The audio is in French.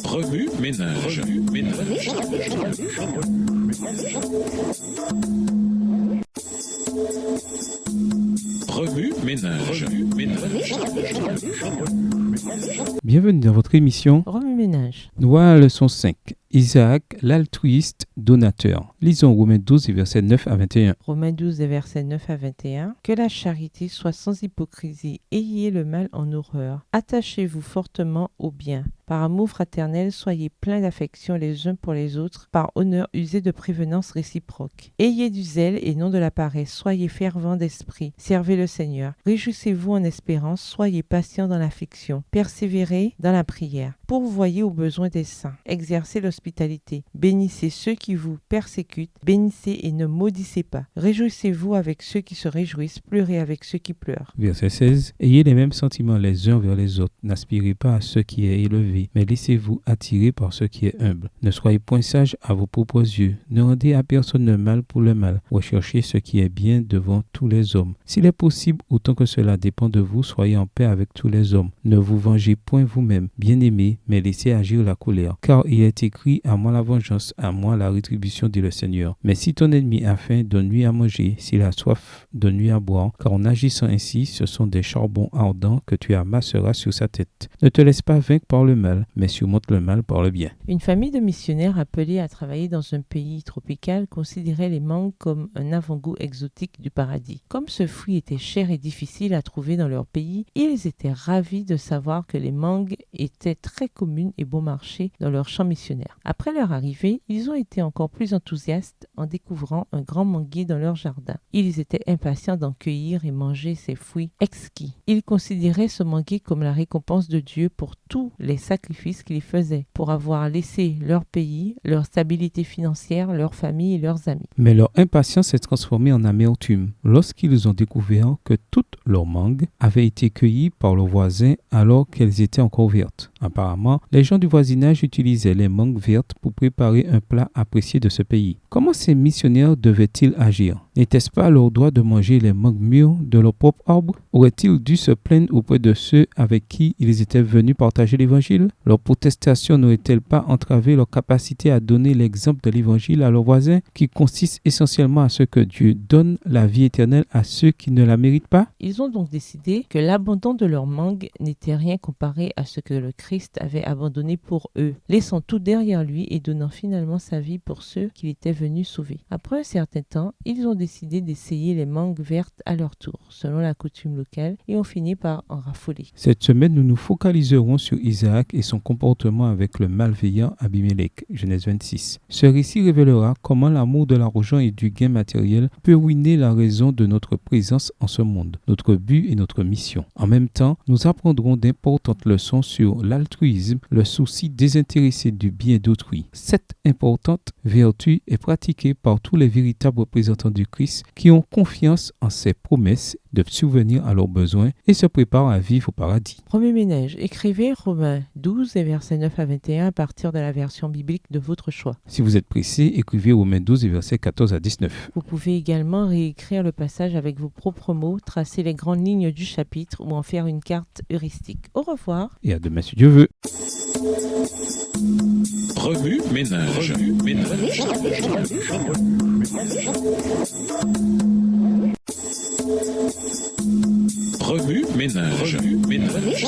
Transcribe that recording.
Remue ménage. Remue ménage. Bienvenue dans votre émission Remue ménage. Noah, leçon 5. Isaac, l'altruiste donateur. Lisons Romains 12, versets 9 à 21. Romains 12, versets 9 à 21. Que la charité soit sans hypocrisie. Ayez le mal en horreur. Attachez-vous fortement au bien. Par amour fraternel, soyez pleins d'affection les uns pour les autres. Par honneur, usez de prévenance réciproque. Ayez du zèle et non de la paresse. Soyez fervents d'esprit. Servez le Seigneur. Réjouissez-vous en espérance. Soyez patients dans l'affliction. Persévérez dans la prière. Pourvoyez aux besoins des saints. Exercez l'hospitalité. Bénissez ceux qui vous persécutent. Bénissez et ne maudissez pas. Réjouissez-vous avec ceux qui se réjouissent. Pleurez avec ceux qui pleurent. Verset 16. Ayez les mêmes sentiments les uns vers les autres. N'aspirez pas à ce qui est élevé, mais laissez-vous attirer par ce qui est humble. Ne soyez point sages à vos propres yeux. Ne rendez à personne le mal pour le mal. Recherchez ce qui est bien devant tous les hommes. S'il est possible, autant que cela dépend de vous, soyez en paix avec tous les hommes. Ne vous vengez point vous-même, bien-aimés, mais laissez agir la colère. Car il est écrit, à moi la vengeance, à moi la rétribution, dit le Seigneur. Mais si ton ennemi a faim, donne-lui à manger. S'il a soif, donne-lui à boire. Car en agissant ainsi, ce sont des charbons ardents que tu amasseras sur sa tête. Ne te laisse pas vaincre par le mal, mais surmonte le mal par le bien. Une famille de missionnaires appelés à travailler dans un pays tropical considérait les mangues comme un avant-goût exotique du paradis. Comme ce fruit était cher et difficile à trouver dans leur pays, ils étaient ravis de savoir que les mangues étaient très communes et bon marché dans leur champ missionnaire. Après leur arrivée, ils ont été encore plus enthousiastes en découvrant un grand manguier dans leur jardin. Ils étaient impatients d'en cueillir et manger ces fruits exquis. Ils considéraient ce manguier comme la récompense de Dieu pour tous les sacrifices qu'ils faisaient, pour avoir laissé leur pays, leur stabilité financière, leur famille et leurs amis. Mais leur impatience s'est transformée en amertume lorsqu'ils ont découvert que toutes leurs mangues avaient été cueillies par leurs voisins alors qu'elles étaient encore vertes. Apparemment, les gens du voisinage utilisaient les mangues vertes pour préparer un plat apprécié de ce pays. Comment ces missionnaires devaient-ils agir? N'était-ce pas leur droit de manger les mangues mûres de leur propre arbre? Auraient-ils dû se plaindre auprès de ceux avec qui ils étaient venus partager l'évangile? Leur protestation n'aurait-elle pas entravé leur capacité à donner l'exemple de l'évangile à leurs voisins, qui consiste essentiellement à ce que Dieu donne la vie éternelle à ceux qui ne la méritent pas? Ils ont donc décidé que l'abandon de leurs mangues n'était rien comparé à ce que le Christ avait abandonné pour eux, laissant tout derrière lui et donnant finalement sa vie pour ceux qu'il était venu sauver. Après un certain temps, ils ont décidé d'essayer les mangues vertes à leur tour, selon la coutume locale, et ont fini par en raffoler. Cette semaine, nous nous focaliserons sur Isaac et son comportement avec le malveillant Abimelech, Genèse 26. Ce récit révélera comment l'amour de l'argent et du gain matériel peut ruiner la raison de notre présence en ce monde, notre but et notre mission. En même temps, nous apprendrons d'importantes leçons sur l'altruisme, le souci désintéressé du bien d'autrui. Cette importante vertu est pratiquée par tous les véritables représentants du Christ qui ont confiance en ses promesses de subvenir à leurs besoins et se préparent à vivre au paradis. Remue ménage. Écrivez Romains 12 versets 9 à 21 à partir de la version biblique de votre choix. Si vous êtes pressé, écrivez Romains 12 versets 14 à 19. Vous pouvez également réécrire le passage avec vos propres mots, tracer les grandes lignes du chapitre ou en faire une carte heuristique. Au revoir. Et à demain si Dieu veut. Remue ménage. Remue ménage.